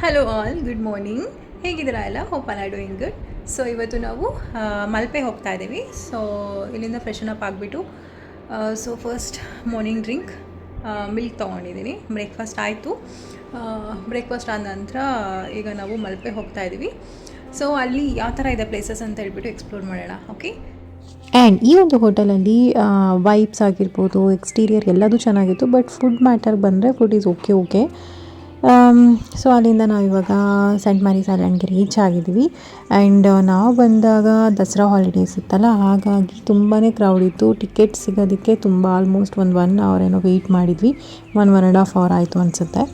Hello all, good morning. ಹೇಗಿದ್ದೀರಾ ಎಲ್ಲ? Hope all are doing good. So ಇವತ್ತು ನಾವು ಮಲ್ಪೆ ಹೋಗ್ತಾ ಇದ್ದೀವಿ. ಸೊ ಇಲ್ಲಿಂದ ಫ್ರೆಶನ್ ಅಪ್ ಆಗಿಬಿಟ್ಟು so first morning drink milk ತೊಗೊಂಡಿದ್ದೀನಿ. ಬ್ರೇಕ್ಫಾಸ್ಟ್ ಆಯಿತು. ಬ್ರೇಕ್ಫಾಸ್ಟ್ ಆದ ನಂತರ ಈಗ ನಾವು ಮಲ್ಪೆ ಹೋಗ್ತಾ ಇದ್ದೀವಿ. ಸೊ ಅಲ್ಲಿ ಯಾವ ಥರ ಇದೆ ಪ್ಲೇಸಸ್ ಅಂತ ಹೇಳ್ಬಿಟ್ಟು ಎಕ್ಸ್ಪ್ಲೋರ್ ಮಾಡೋಣ. ಓಕೆ. ಆ್ಯಂಡ್ ಈ ಒಂದು ಹೋಟೆಲಲ್ಲಿ ವೈಬ್ಸ್ ಆಗಿರ್ಬೋದು, ಎಕ್ಸ್ಟೀರಿಯರ್ ಎಲ್ಲದೂ ಚೆನ್ನಾಗಿತ್ತು. ಬಟ್ ಫುಡ್ ಮ್ಯಾಟರ್ ಬಂದರೆ ಫುಡ್ ಈಸ್ ಓಕೆ. ಸೊ ಅಲ್ಲಿಂದ ನಾವಿವಾಗ ಸೆಂಟ್ ಮ್ಯಾರೀಸ್ ಐಲ್ಯಾಂಡ್ಗೆ ರೀಚ್ ಆಗಿದ್ದೀವಿ. ಆ್ಯಂಡ್ ನಾವು ಬಂದಾಗ ದಸರಾ ಹಾಲಿಡೇಸ್ ಇತ್ತಲ್ಲ, ಹಾಗಾಗಿ ತುಂಬಾ ಕ್ರೌಡ್ ಇತ್ತು. ಟಿಕೆಟ್ ಸಿಗೋದಕ್ಕೆ ತುಂಬ ಆಲ್ಮೋಸ್ಟ್ 1 ಅವರ್ ಏನೋ ವೆಯ್ಟ್ ಮಾಡಿದ್ವಿ. 1.5 ಅವರ್ ಆಯಿತು ಅನಿಸುತ್ತೆ.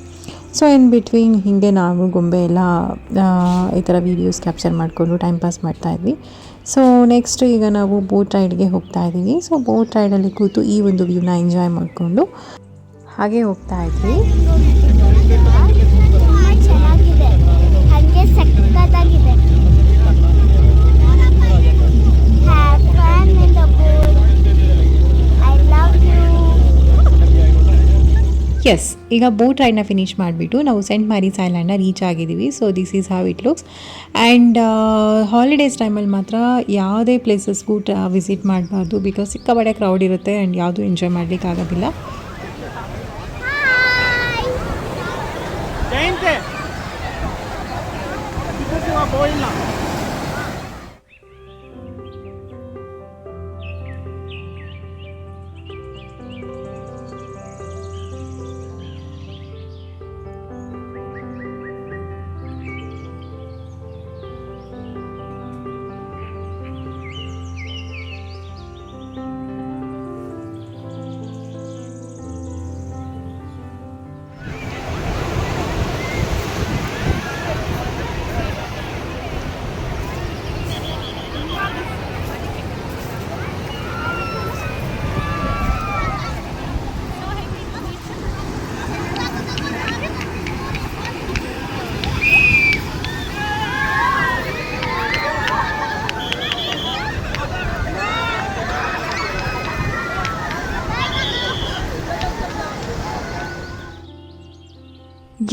ಸೊ ಇನ್ ಬಿಟ್ವೀನ್ ಹೀಗೆ ನಾವು ಗೊಂಬೆ ಎಲ್ಲ ಈ ಥರ ವೀಡಿಯೋಸ್ ಕ್ಯಾಪ್ಚರ್ ಮಾಡಿಕೊಂಡು ಟೈಮ್ ಪಾಸ್ ಮಾಡ್ತಾಯಿದ್ವಿ. ಸೊ ನೆಕ್ಸ್ಟ್ ಈಗ ನಾವು ಬೋಟ್ ರೈಡ್ಗೆ ಹೋಗ್ತಾ ಇದ್ದೀವಿ. ಸೊ ಬೋಟ್ ರೈಡಲ್ಲಿ ಕೂತು ಈ ಒಂದು ವ್ಯೂನ ಎಂಜಾಯ್ ಮಾಡಿಕೊಂಡು ಹಾಗೆ ಹೋಗ್ತಾ ಇದ್ವಿ. ಚೆನ್ನಾಗಿದೆ, ಹಾಗೆ ಸಕ್ಕತ್ತಾಗಿದೆ. Have fun in the boat. I love you. Yes, ಈಗ ಬೋಟ್ ರೈಡ್ನ ಫಿನಿಷ್ ಮಾಡಿಬಿಟ್ಟು ನಾವು ಸೆಂಟ್ ಮ್ಯಾರೀಸ್ ಐಲ್ಯಾಂಡ್ನ ರೀಚ್ ಆಗಿದ್ದೀವಿ. So this is how it looks. And holidays ಟೈಮಲ್ಲಿ ಮಾತ್ರ ಯಾವುದೇ ಪ್ಲೇಸಸ್ಗೂ ವಿಸಿಟ್ ಮಾಡಬಾರ್ದು, ಬಿಕಾಸ್ ಸಿಕ್ಕಾಪಟ್ಟೆ ಕ್ರೌಡ್ ಇರುತ್ತೆ ಆ್ಯಂಡ್ ಯಾವುದೂ ಎಂಜಾಯ್ ಮಾಡಲಿಕ್ಕೆ ಆಗೋದಿಲ್ಲ.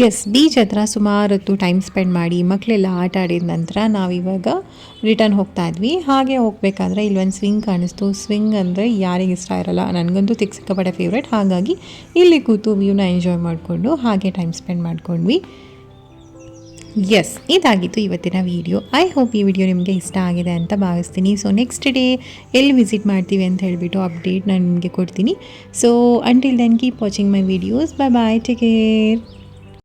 ಎಸ್, ಬೀಚ್ ಹತ್ರ ಸುಮಾರು ಹೊತ್ತು ಟೈಮ್ ಸ್ಪೆಂಡ್ ಮಾಡಿ ಮಕ್ಕಳೆಲ್ಲ ಆಟ ಆಡಿದ ನಂತರ ನಾವಿವಾಗ ರಿಟರ್ನ್ ಹೋಗ್ತಾ ಇದ್ವಿ. ಹಾಗೆ ಹೋಗಬೇಕಾದ್ರೆ ಇಲ್ಲೊಂದು ಸ್ವಿಂಗ್ ಕಾಣಿಸ್ತು. ಸ್ವಿಂಗ್ ಅಂದರೆ ಯಾರಿಗೆ ಇಷ್ಟ ಇರಲ್ಲ, ನನಗಂತೂ ಸಿಕ್ಕಾಪಟ್ಟೆ ಫೇವ್ರೇಟ್. ಹಾಗಾಗಿ ಇಲ್ಲಿ ಕೂತು ವ್ಯೂನ ಎಂಜಾಯ್ ಮಾಡಿಕೊಂಡು ಹಾಗೆ ಟೈಮ್ ಸ್ಪೆಂಡ್ ಮಾಡ್ಕೊಂಡ್ವಿ. ಎಸ್, ಇದಾಗಿತ್ತು ಇವತ್ತಿನ ವೀಡಿಯೋ. ಐ ಹೋಪ್ ಈ ವಿಡಿಯೋ ನಿಮಗೆ ಇಷ್ಟ ಆಗಿದೆ ಅಂತ ಭಾವಿಸ್ತೀನಿ. ಸೊ ನೆಕ್ಸ್ಟ್ ಡೇ ಎಲ್ಲಿ ವಿಸಿಟ್ ಮಾಡ್ತೀವಿ ಅಂತ ಹೇಳಿಬಿಟ್ಟು ಅಪ್ಡೇಟ್ ನಾನು ನಿಮಗೆ ಕೊಡ್ತೀನಿ. So until then keep watching my videos. Bye bye, take care.